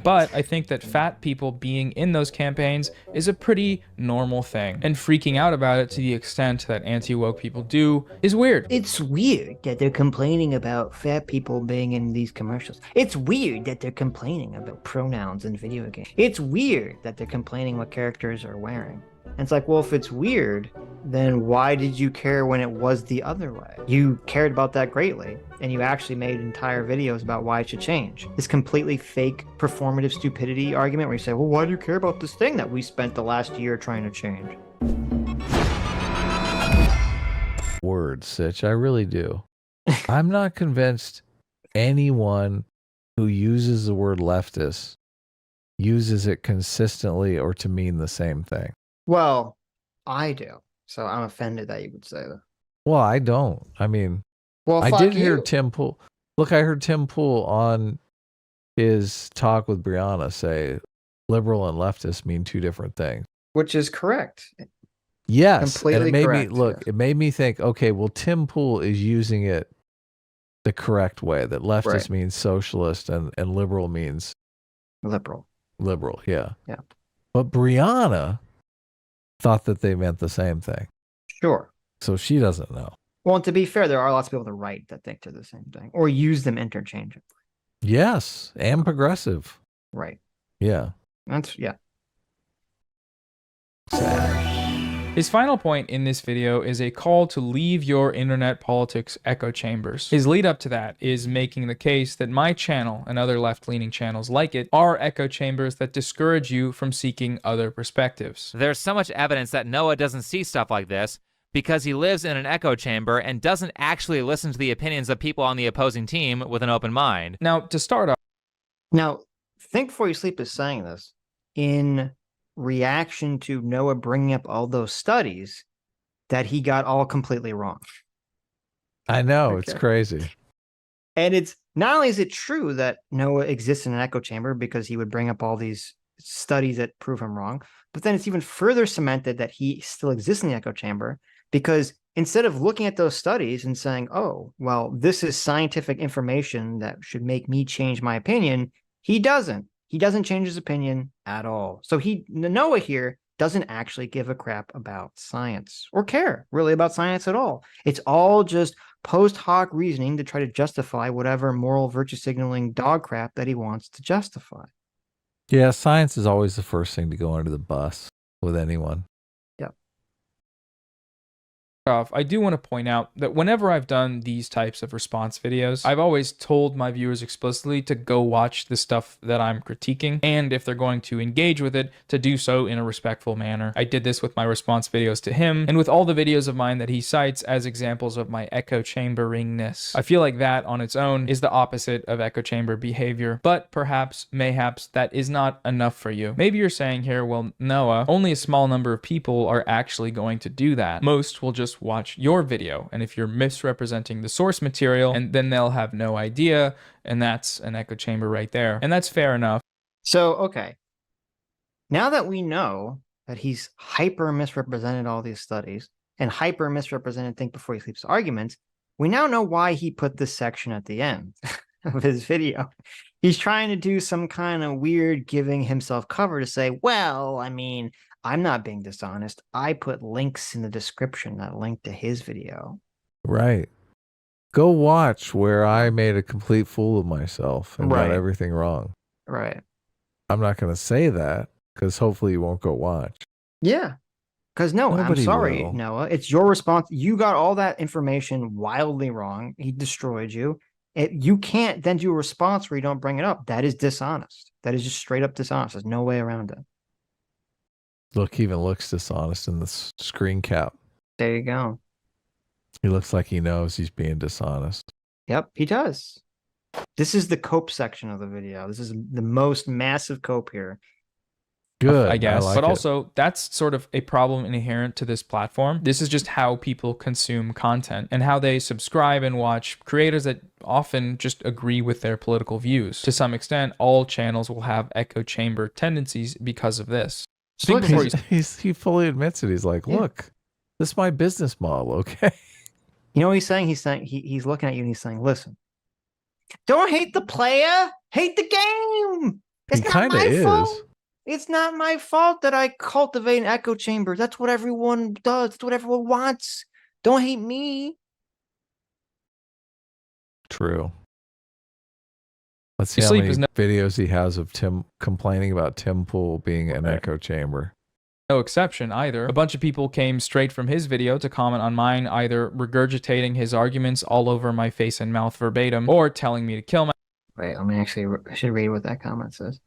But I think that fat people being in those campaigns is a pretty normal thing, and freaking out about it to the extent that anti-woke people do is weird. It's weird that they're complaining about fat people being in these commercials. It's weird that they're complaining about pronouns in video games. It's weird that they're complaining what characters are wearing. And it's like, well, if it's weird, then why did you care when it was the other way? You cared about that greatly, and you actually made entire videos about why it should change. This completely fake performative stupidity argument where you say, well, why do you care about this thing that we spent the last year trying to change? Word, Sitch, I really do. I'm not convinced anyone who uses the word leftist uses it consistently or to mean the same thing. Well, I do. So I'm offended that you would say that. Well, I don't. I mean, well, I did hear you. Tim Pool. Look, I heard Tim Pool on his talk with Brianna say liberal and leftist mean two different things. Which is correct. Yes. Completely and it made correct, me look, yes. it made me think, okay, well, Tim Pool is using it the correct way, that leftist means socialist and liberal means liberal. Liberal, yeah. Yeah. But Brianna thought that they meant the same thing. Sure. So she doesn't know. Well, and to be fair, there are lots of people on the right that think they're the same thing or use them interchangeably. Yes, and progressive. Right. Yeah. That's, yeah. Sad. His final point in this video is a call to leave your internet politics echo chambers. His lead up to that is making the case that my channel and other left-leaning channels like it are echo chambers that discourage you from seeking other perspectives. There's so much evidence that Noah doesn't see stuff like this because he lives in an echo chamber and doesn't actually listen to the opinions of people on the opposing team with an open mind. Now, to start off... Now, Think Before You Sleep is saying this in reaction to Noah bringing up all those studies that he got all completely wrong. I know, it's crazy. And it's not only is it true that Noah exists in an echo chamber because he would bring up all these studies that prove him wrong, but then it's even further cemented that he still exists in the echo chamber because instead of looking at those studies and saying, oh, well, this is scientific information that should make me change my opinion, he doesn't. He doesn't change his opinion at all. So Noah here doesn't actually give a crap about science or care really about science at all. It's all just post hoc reasoning to try to justify whatever moral virtue signaling dog crap that he wants to justify. Yeah, science is always the first thing to go under the bus with anyone. I do want to point out that whenever I've done these types of response videos, I've always told my viewers explicitly to go watch the stuff that I'm critiquing, and if they're going to engage with it, to do so in a respectful manner. I did this with my response videos to him, and with all the videos of mine that he cites as examples of my echo chamberingness. I feel like that on its own is the opposite of echo chamber behavior, but perhaps, mayhaps, that is not enough for you. Maybe you're saying here, well, Noah, only a small number of people are actually going to do that. Most will just watch your video, and if you're misrepresenting the source material, and then they'll have no idea, and that's an echo chamber right there, and that's fair enough. So, okay, now that we know that he's hyper misrepresented all these studies and hyper misrepresented Think Before You Sleep's arguments, we now know why he put this section at the end of his video. He's trying to do some kind of weird giving himself cover to say, well, I mean, I'm not being dishonest. I put links in the description that link to his video. Right. Go watch where I made a complete fool of myself and got everything wrong. Right. I'm not going to say that because hopefully you won't go watch. Yeah. Because no, Nobody I'm sorry, will. Noah. It's your response. You got all that information wildly wrong. He destroyed you. You can't then do a response where you don't bring it up. That is dishonest. That is just straight up dishonest. There's no way around it. Look, he even looks dishonest in the screen cap. There you go. He looks like he knows he's being dishonest. Yep, he does. This is the cope section of the video. This is the most massive cope here. Good, I guess. like but also, that's sort of a problem inherent to this platform. This is just how people consume content and how they subscribe and watch creators that often just agree with their political views. To some extent, all channels will have echo chamber tendencies because of this. So he fully admits it. He's like, look, this is my business model, okay? You know what he's saying? He's looking at you and he's saying, listen, don't hate the player, hate the game. It's He not kind of my is. fault. It's not my fault that I cultivate an echo chamber. That's what everyone does. That's what everyone wants. Don't hate me. True. Let's see how Sleep many is videos he has of Tim complaining about Tim Pool being an echo chamber. no exception either. A bunch of people came straight from his video to comment on mine, either regurgitating his arguments all over my face and mouth verbatim, or telling me to kill Wait, let me actually, I should read what that comment says.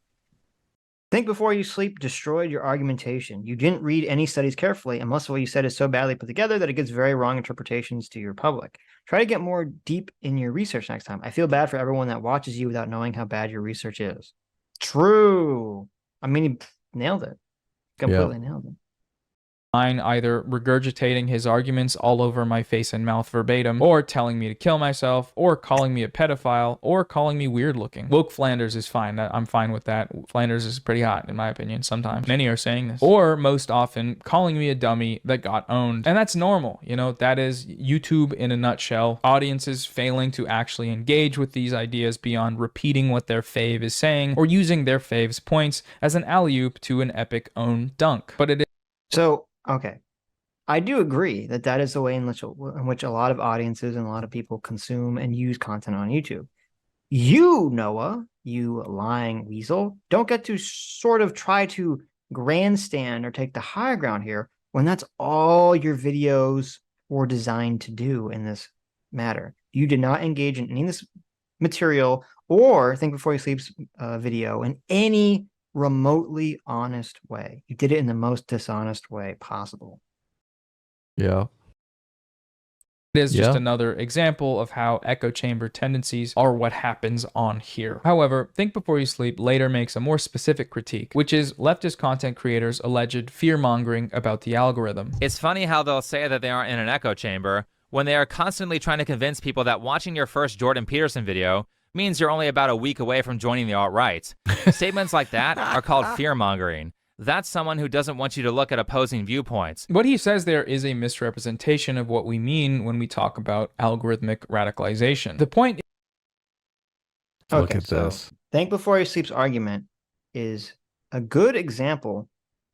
Think before you sleep destroyed your argumentation. You didn't read any studies carefully, and most of what you said is so badly put together that it gives very wrong interpretations to your public. Try to get more deep in your research next time. I feel bad for everyone that watches you without knowing how bad your research is. True. I mean, he nailed it. Completely nailed it. mine, either regurgitating his arguments all over my face and mouth verbatim, or telling me to kill myself, or calling me a pedophile, or calling me weird looking. Woke Flanders is fine. I'm fine with that. Flanders is pretty hot, in my opinion, sometimes. Many are saying this. Or, most often, calling me a dummy that got owned. And that's normal, you know, that is YouTube in a nutshell. Audiences failing to actually engage with these ideas beyond repeating what their fave is saying, or using their fave's points as an alley-oop to an epic own dunk. But it is So, okay. I do agree that that is the way in which a lot of audiences and a lot of people consume and use content on YouTube. You, Noah, you lying weasel, don't get to sort of try to grandstand or take the high ground here when that's all your videos were designed to do in this matter. You did not engage in any of this material or Think Before You Sleep's video in any remotely honest way. You did it in the most dishonest way possible. Yeah. It is just another example of how echo chamber tendencies are what happens on here. However, Think Before You Sleep later makes a more specific critique, which is leftist content creators' alleged fear-mongering about the algorithm. It's funny how they'll say that they aren't in an echo chamber when they are constantly trying to convince people that watching your first Jordan Peterson video means you're only about a week away from joining the alt-right. Statements like that are called fear-mongering. That's someone who doesn't want you to look at opposing viewpoints. What he says there is a misrepresentation of what we mean when we talk about algorithmic radicalization. The point Look at this. Think Before You Sleep's argument is a good example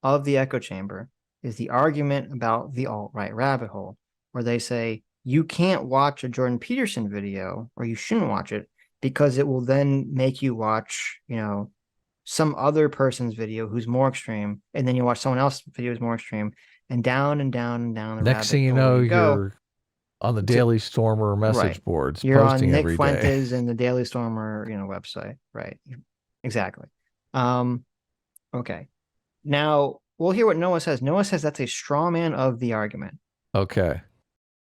of the echo chamber, is the argument about the alt-right rabbit hole, where they say you can't watch a Jordan Peterson video, or you shouldn't watch it, because it will then make you watch, you know, some other person's video who's more extreme, and then you watch someone else's video who's more extreme, and down and down and down the Next thing you know, you're on the Daily Stormer message boards, you're posting on Nick every day. Fuentes and the Daily Stormer, you know, website, right? Exactly. Okay. Now we'll hear what Noah says. Noah says that's a straw man of the argument. Okay.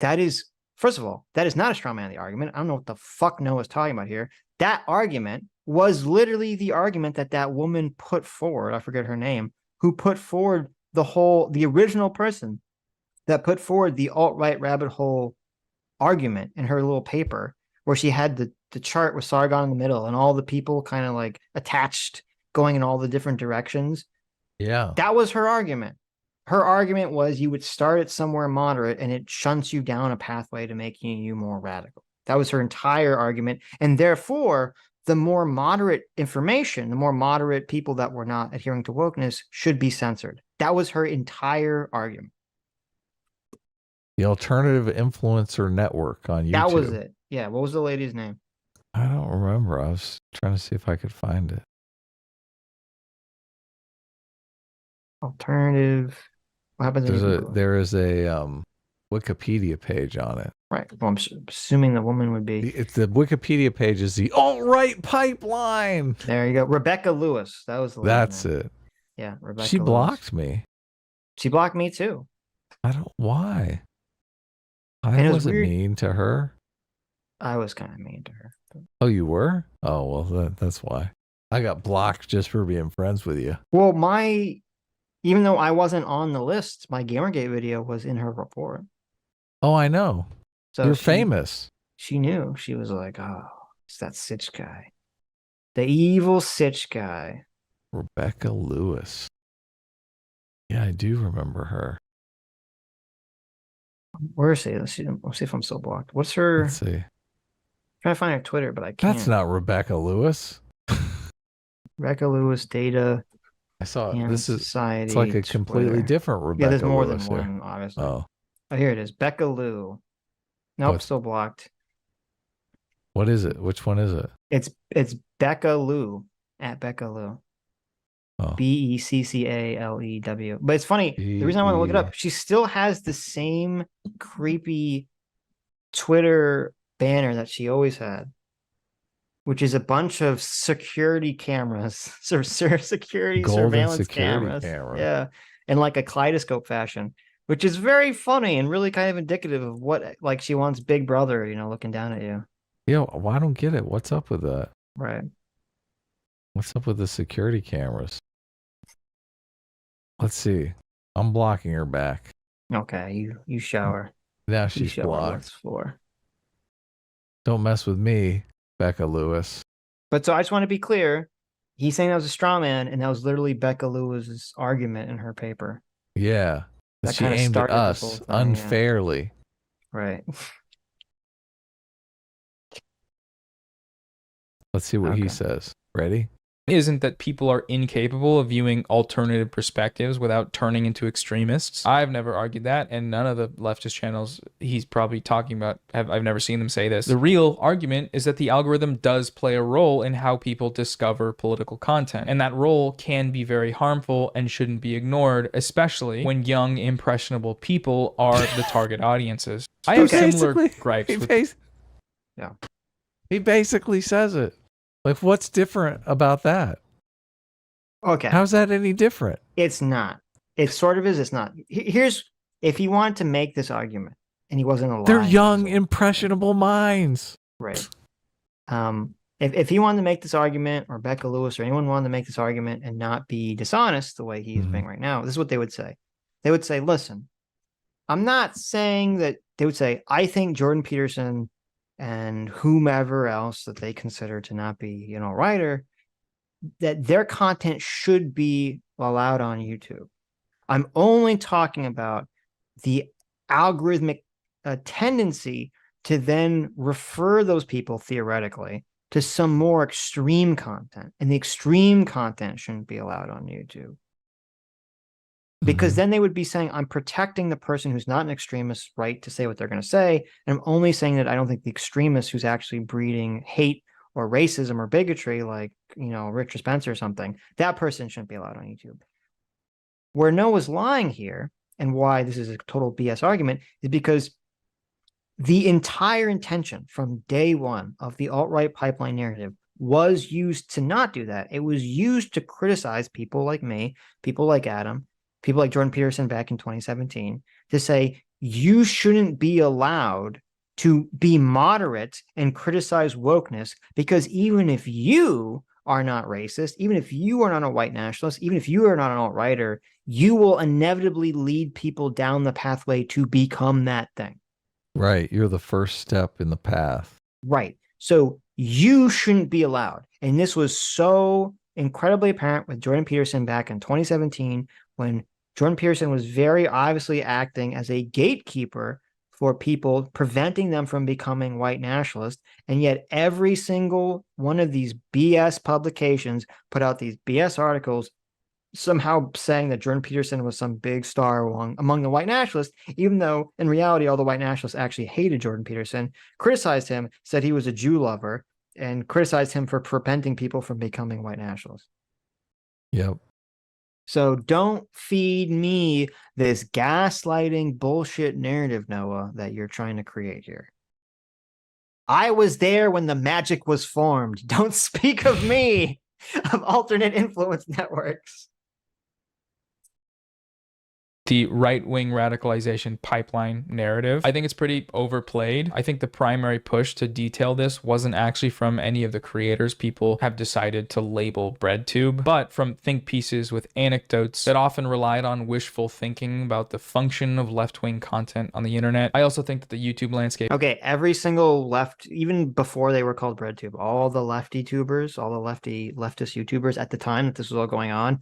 That is, first of all, that is not a straw man of the argument. I don't know what the fuck Noah's talking about here. That argument was literally the argument that that woman put forward. I forget her name, who put forward the original person that put forward the alt-right rabbit hole argument in her little paper, where she had the chart with Sargon in the middle and all the people kind of like attached going in all the different directions. Yeah. That was her argument. Her argument was you would start at somewhere moderate and it shunts you down a pathway to making you more radical. That was her entire argument. And therefore, the more moderate information, the more moderate people that were not adhering to wokeness should be censored. That was her entire argument. The Alternative Influencer Network on YouTube. That was it. Yeah. What was the lady's name? I don't remember. I was trying to see if I could find it. Alternative. What happens? There is a Wikipedia page on it. Right. Well, I'm assuming the woman would be. It's the Wikipedia page is the alt-right pipeline. There you go. Rebecca Lewis. That was the That's name. it. Yeah. Rebecca She Lewis. blocked me. She blocked me too. I don't. Why? And I it was wasn't weird. mean to her. I was kind of mean to her. Oh, you were? Oh, well, that's why. I got blocked just for being friends with you. Well, even though I wasn't on the list, my Gamergate video was in her report. Oh, I know. So You're famous. She knew. She was like, oh, it's that Sitch guy. The evil Sitch guy. Rebecca Lewis. Yeah, I do remember her. Where is she? Let's see if I'm still blocked. What's her? Let's see. I'm trying to find her Twitter, but I can't. That's not Rebecca Lewis. Rebecca Lewis data I saw and this is society. it's like a completely Twitter. different Rebecca Yeah, there's more Lewis than here. one, obviously. Oh, Oh, here it is. Becca Lou. Nope, What's- still blocked. what is it? Which one is it? It's Becca Lou at Becca Lou. Oh, BECCALEW. But it's funny. The reason I want to look it up, she still has the same creepy Twitter banner that she always had, which is a bunch of security cameras, security golden surveillance security cameras. camera. Yeah, in like a kaleidoscope fashion, which is very funny and really kind of indicative of what like she wants Big Brother, looking down at you. Yo, well, I don't get it. What's up with that? Right. What's up with the security cameras? Let's see. I'm blocking her back. Okay, you shower. Now You she's shower blocked. what's for. Don't mess with me, Becca Lewis. But so I just want to be clear. He's saying that was a straw man, and that was literally Becca Lewis's argument in her paper. Yeah. That She kinda aimed at started this whole us thing, yeah. unfairly. Right. Let's see what he Okay. says. Ready? Isn't that people are incapable of viewing alternative perspectives without turning into extremists. I've never argued that, and none of the leftist channels he's probably talking about, I've never seen them say this. The real argument is that the algorithm does play a role in how people discover political content, and that role can be very harmful and shouldn't be ignored, especially when young, impressionable people are the target audiences. I have similar gripes with... Yeah. He basically says it. Like, what's different about that? Okay. How's that any different? It's not. It sort of is. It's not. Here's if he wanted to make this argument and he wasn't alive. They're young, impressionable minds. Right. If he wanted to make this argument, or Becca Lewis or anyone wanted to make this argument and not be dishonest the way he's being right now, this is what they would say. They would say, listen, I'm not saying that. They would say, I think Jordan Peterson and whomever else that they consider to not be, writer, that their content should be allowed on YouTube. I'm only talking about the algorithmic tendency to then refer those people theoretically to some more extreme content, and the extreme content shouldn't be allowed on YouTube. Because then they would be saying, I'm protecting the person who's not an extremist right to say what they're going to say. And I'm only saying that I don't think the extremist who's actually breeding hate or racism or bigotry, like, Richard Spencer or something, that person shouldn't be allowed on YouTube. Where Noah's lying here, and why this is a total BS argument, is because the entire intention from day one of the alt-right pipeline narrative was used to not do that. It was used to criticize people like me, people like Adam, people like Jordan Peterson back in 2017, to say, you shouldn't be allowed to be moderate and criticize wokeness, because even if you are not racist, even if you are not a white nationalist, even if you are not an alt-righter, you will inevitably lead people down the pathway to become that thing. Right. You're the first step in the path. Right. So you shouldn't be allowed. And this was so incredibly apparent with Jordan Peterson back in 2017, when Jordan Peterson was very obviously acting as a gatekeeper for people, preventing them from becoming white nationalists. And yet every single one of these BS publications put out these BS articles somehow saying that Jordan Peterson was some big star among the white nationalists, even though in reality, all the white nationalists actually hated Jordan Peterson, criticized him, said he was a Jew lover, and criticized him for preventing people from becoming white nationalists. Yep. So don't feed me this gaslighting bullshit narrative, Noah, that you're trying to create here. I was there when the magic was formed. Don't speak of me, of alternate influence networks. The right-wing radicalization pipeline narrative, I think it's pretty overplayed. I think the primary push to detail this wasn't actually from any of the creators people have decided to label BreadTube, but from think pieces with anecdotes that often relied on wishful thinking about the function of left-wing content on the internet. I also think that the YouTube landscape... Okay, every single left, even before they were called BreadTube, all the lefty tubers, all the leftist YouTubers at the time that this was all going on,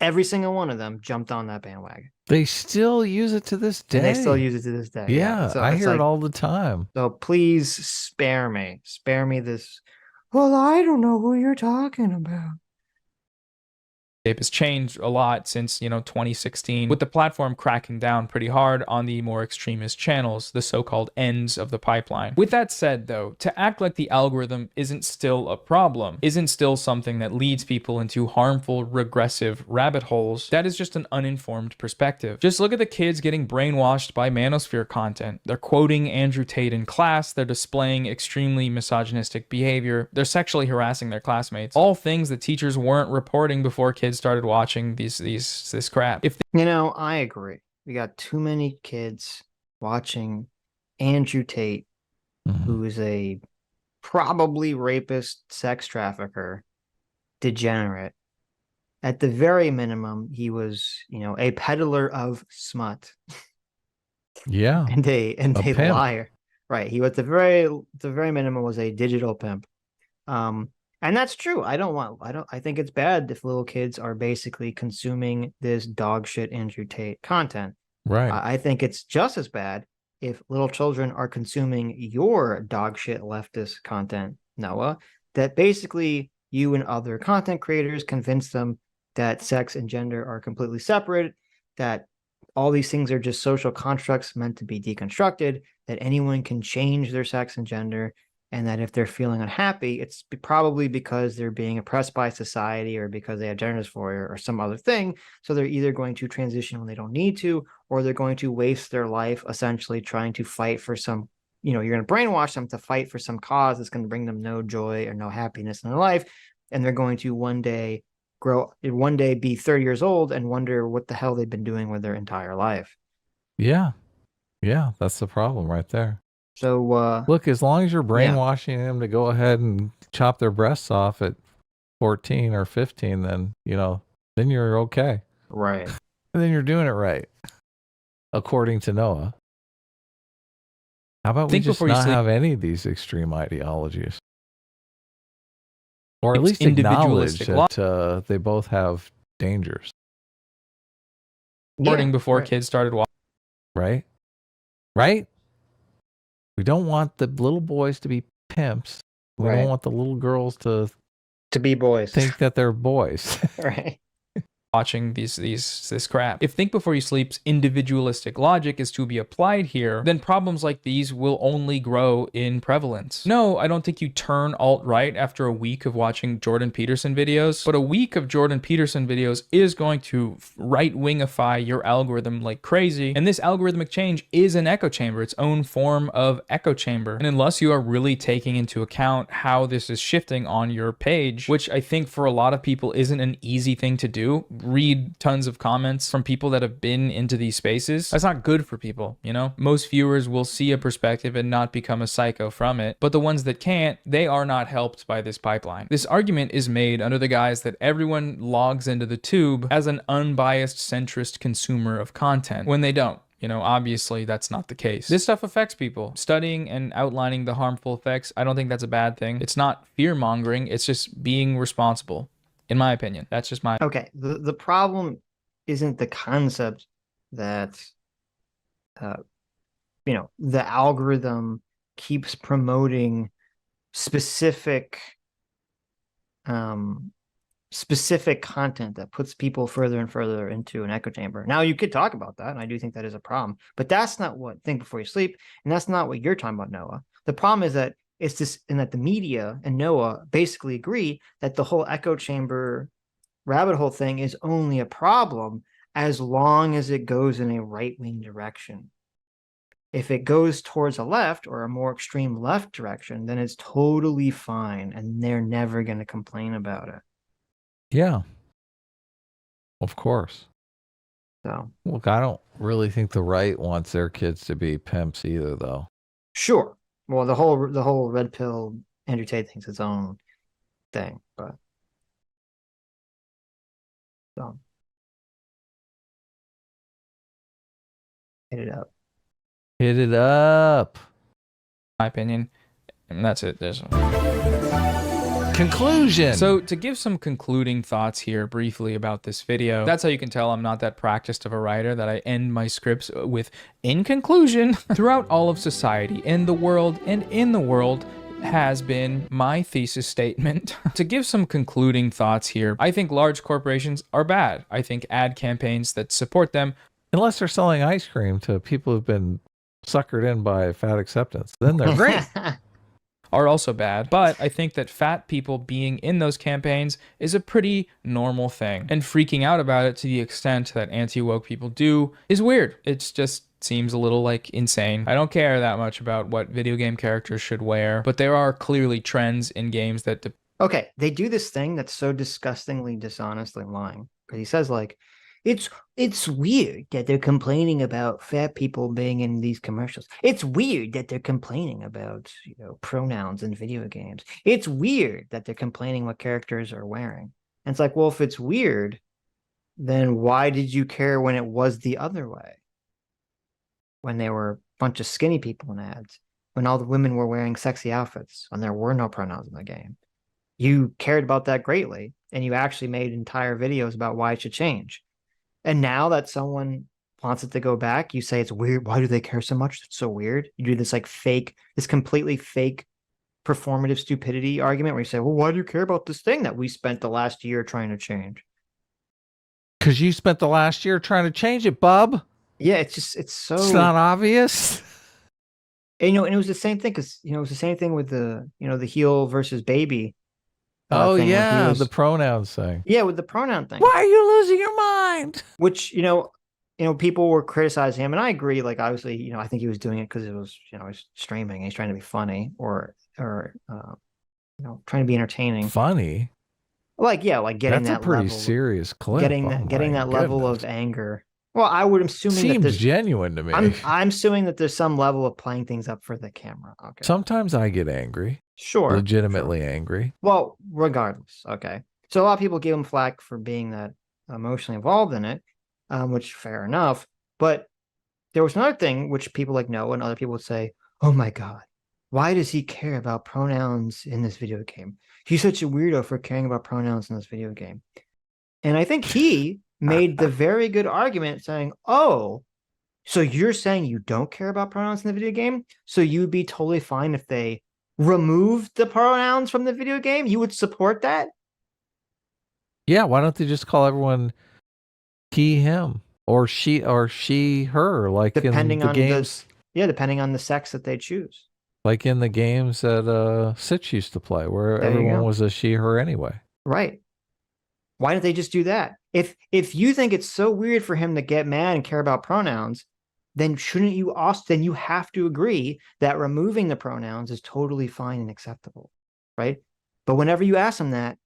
every single one of them jumped on that bandwagon. They still use it to this day. And they still use it to this day. Yeah, So I it's hear like, it all the time. So please spare me. Spare me this. Well, I don't know who you're talking about. has changed a lot since, 2016, with the platform cracking down pretty hard on the more extremist channels, the so-called ends of the pipeline. With that said, though, to act like the algorithm isn't still a problem, isn't still something that leads people into harmful, regressive rabbit holes, that is just an uninformed perspective. Just look at the kids getting brainwashed by manosphere content. They're quoting Andrew Tate in class, they're displaying extremely misogynistic behavior, they're sexually harassing their classmates. All things that teachers weren't reporting before kids started watching this crap. I agree. We got too many kids watching Andrew Tate, who is a probably rapist, sex trafficker, degenerate. At the very minimum, he was, a peddler of smut. Yeah. and a pimp. liar. Right. He was the very minimum was a digital pimp. And that's true. I think it's bad if little kids are basically consuming this dog shit Andrew Tate content. Right. I think it's just as bad if little children are consuming your dog shit leftist content, Noah, that basically you and other content creators convince them that sex and gender are completely separate, that all these things are just social constructs meant to be deconstructed, that anyone can change their sex and gender, and that if they're feeling unhappy, it's probably because they're being oppressed by society or because they have gender dysphoria or some other thing. So they're either going to transition when they don't need to, or they're going to waste their life essentially trying to fight for some, you're going to brainwash them to fight for some cause that's going to bring them no joy or no happiness in their life. And they're going to one day be 30 years old and wonder what the hell they've been doing with their entire life. Yeah. Yeah. That's the problem right there. So look, as long as you're brainwashing them to go ahead and chop their breasts off at 14 or 15, then, then you're okay. Right. And then you're doing it right. According to Noah. How about we just not have any of these extreme ideologies? Or at least acknowledge that they both have dangers. Before kids started watching. Right? Right? We don't want the little boys to be pimps. We don't want the little girls to be boys. Think that they're boys. Right. Watching this crap. If think before you sleep's individualistic logic is to be applied here, then problems like these will only grow in prevalence. No, I don't think you turn alt-right after a week of watching Jordan Peterson videos, but a week of Jordan Peterson videos is going to right-wingify your algorithm like crazy, and this algorithmic change is an echo chamber, its own form of echo chamber. And unless you are really taking into account how this is shifting on your page, which I think for a lot of people isn't an easy thing to do, read tons of comments from people that have been into these spaces. That's not good for people, Most viewers will see a perspective and not become a psycho from it, but the ones that can't, they are not helped by this pipeline. This argument is made under the guise that everyone logs into the tube as an unbiased centrist consumer of content, when they don't. Obviously that's not the case. This stuff affects people. Studying and outlining the harmful effects, I don't think that's a bad thing. It's not fear-mongering, it's just being responsible. In my opinion, that's just my... Okay, the problem isn't the concept that, the algorithm keeps promoting specific content that puts people further and further into an echo chamber. Now, you could talk about that, and I do think that is a problem, but that's not what Think Before You Sleep, and that's not what you're talking about, Noah. The problem is that it's just in that the media and Noah basically agree that the whole echo chamber rabbit hole thing is only a problem as long as it goes in a right-wing direction. If it goes towards a left or a more extreme left direction, then it's totally fine and they're never going to complain about it. Yeah. Of course. So, look, I don't really think the right wants their kids to be pimps either, though. Sure. Well, the whole red pill Andrew Tate thing's its own thing, but so hit it up. Hit it up. My opinion, and that's it. There's conclusion. So to give some concluding thoughts here briefly about this video, that's how you can tell I'm not that practiced of a writer, that I end my scripts with "in conclusion." Throughout all of society, in the world, has been my thesis statement. To give some concluding thoughts here, I think large corporations are bad. I think ad campaigns that support them, Unless they're selling ice cream to people who've been suckered in by fat acceptance, then they're great. are also bad, but I think that fat people being in those campaigns is a pretty normal thing, and freaking out about it to the extent that anti-woke people do is weird. It's just seems a little like insane. I don't care that much about what video game characters should wear, but there are clearly trends in games that Okay, they do this thing that's so disgustingly dishonestly lying. Because he says like, it's weird that they're complaining about fat people being in these commercials. It's weird that they're complaining about, pronouns in video games. It's weird that they're complaining what characters are wearing. And it's like, well, if it's weird, then why did you care when it was the other way? When there were a bunch of skinny people in ads, when all the women were wearing sexy outfits, and there were no pronouns in the game. You cared about that greatly, and you actually made entire videos about why it should change. And now that someone wants it to go back, you say it's weird. Why do they care so much? It's so weird. You do this like fake, this completely fake performative stupidity argument where you say, well, why do you care about this thing that we spent the last year trying to change? Because you spent the last year trying to change it, bub. Yeah, it's so... It's not obvious. And, and it was the same thing because, it was the same thing with the, the heel versus baby. Oh, thing yeah, was, the pronouns thing. Yeah, with the pronoun thing. Why are you losing your mind? Which, people were criticizing him, and I agree. Like, obviously, I think he was doing it because it was, he's streaming. He's trying to be funny or trying to be entertaining. Funny? Like, yeah, like getting That's that a pretty level, serious clip. getting that level of anger. Well, I would assume seems that there's genuine to me. I'm assuming that there's some level of playing things up for the camera. Okay. Sometimes I get angry. Sure. Legitimately angry. Well, regardless. Okay. So a lot of people gave him flack for being that emotionally involved in it, which fair enough. But there was another thing which people like Noah and other people would say, oh my God, why does he care about pronouns in this video game? He's such a weirdo for caring about pronouns in this video game. And I think he made the very good argument saying, oh, so you're saying you don't care about pronouns in the video game? So you'd be totally fine if they removed the pronouns from the video game? You would support that? Yeah, why don't they just call everyone he, him, or she, her, like depending in the on games? Depending on the sex that they choose. Like in the games that Sitch used to play, where There you everyone go. was a she, her anyway. Right. Why don't they just do that? If you think it's so weird for him to get mad and care about pronouns, then shouldn't you also, then you have to agree that removing the pronouns is totally fine and acceptable, right? But whenever you ask them that,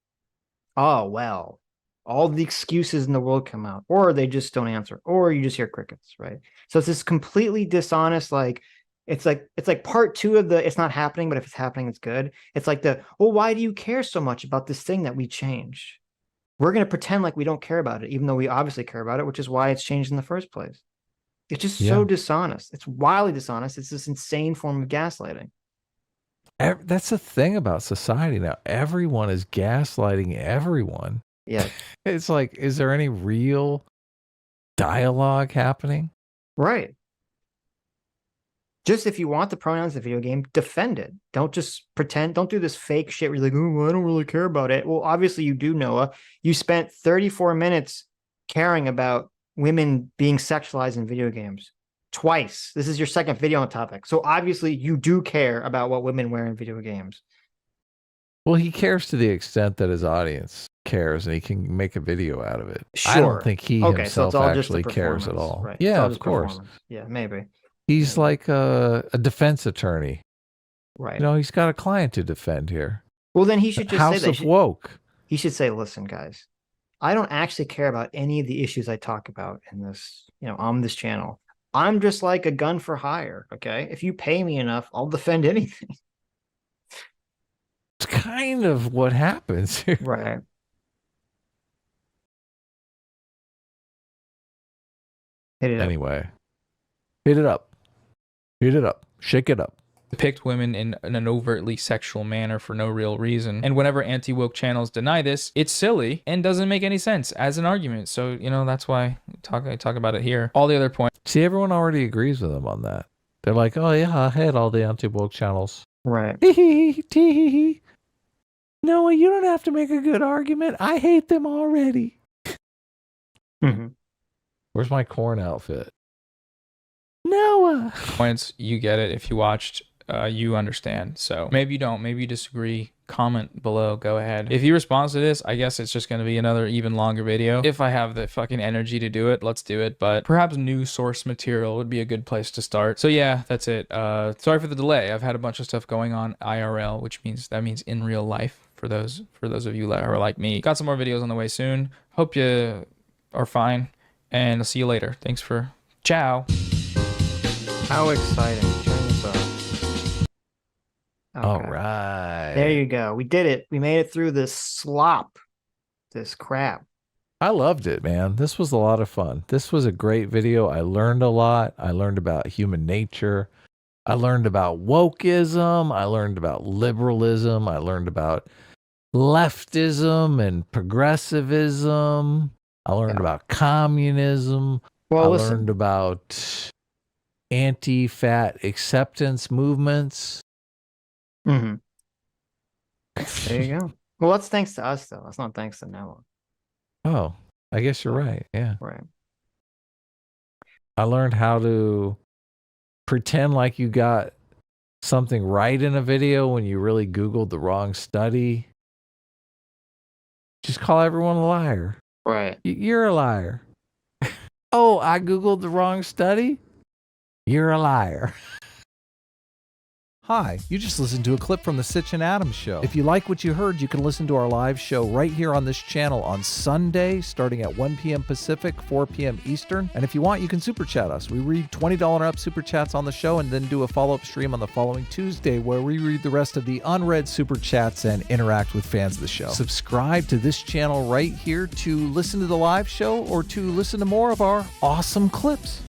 oh, well, all the excuses in the world come out, or they just don't answer, or you just hear crickets, right? So it's this completely dishonest, like, it's like part two of the, it's not happening, but if it's happening, it's good. It's like well, why do you care so much about this thing that we change? We're going to pretend like we don't care about it, even though we obviously care about it, which is why it's changed in the first place. It's just so dishonest. It's wildly dishonest. It's this insane form of gaslighting. That's the thing about society now. Everyone is gaslighting everyone. Yeah. It's like, is there any real dialogue happening? Right. Just if you want the pronouns in the video game, defend it. Don't just pretend. Don't do this fake shit where you're like, oh, well, I don't really care about it. Well, obviously you do, Noah. You spent 34 minutes caring about women being sexualized in video games twice. This is your second video on the topic. So obviously you do care about what women wear in video games. Well, he cares to the extent that his audience cares and he can make a video out of it. Sure. I don't think he so himself it's all just actually the cares at performance, all. right? Yeah, all of just course. performance. Yeah, maybe. He's like a defense attorney. Right. You know, he's got a client to defend here. Well, then he should just House say that. of Woke. He should say, listen, guys, I don't actually care about any of the issues I talk about in this, on this channel. I'm just like a gun for hire. Okay. If you pay me enough, I'll defend anything. It's kind of what happens here. Right. Hit it up. Anyway, hit it up. Hit it up. Shake it up. Depict women in an overtly sexual manner for no real reason. And whenever anti-woke channels deny this, it's silly and doesn't make any sense as an argument. So, that's why I talk about it here. All the other points. See, everyone already agrees with him on that. They're like, oh yeah, I hate all the anti-woke channels. Right. Tee-hee-hee. Noah, you don't have to make a good argument. I hate them already. Hmm. Where's my corn outfit? Noah. Points, you get it. If you watched, you understand. So maybe you don't, maybe you disagree. Comment below, go ahead. If he responds to this, I guess it's just going to be another even longer video. If I have the fucking energy to do it, let's do it. But perhaps new source material would be a good place to start. So yeah, that's it. Sorry for the delay. I've had a bunch of stuff going on IRL, which means in real life for those of you that are like me. Got some more videos on the way soon. Hope you are fine, and I'll see you later. Thanks for ciao. How exciting. Turn this off. Okay. All right. There you go. We did it. We made it through this slop, this crap. I loved it, man. This was a lot of fun. This was a great video. I learned a lot. I learned about human nature. I learned about wokeism. I learned about liberalism. I learned about leftism and progressivism. I learned about communism. Well, I listen. learned about anti-fat acceptance movements. Mm-hmm. There you go. Well, that's thanks to us, though. That's not thanks to Noah. Oh, I guess you're right. Yeah. Right. I learned how to pretend like you got something right in a video when you really Googled the wrong study. Just call everyone a liar. Right. You're a liar. Oh, I Googled the wrong study? You're a liar. Hi, you just listened to a clip from the Sitch and Adams show. If you like what you heard, you can listen to our live show right here on this channel on Sunday, starting at 1 p.m. Pacific, 4 p.m. Eastern. And if you want, you can super chat us. We read $20 and up super chats on the show and then do a follow-up stream on the following Tuesday where we read the rest of the unread super chats and interact with fans of the show. Subscribe to this channel right here to listen to the live show or to listen to more of our awesome clips.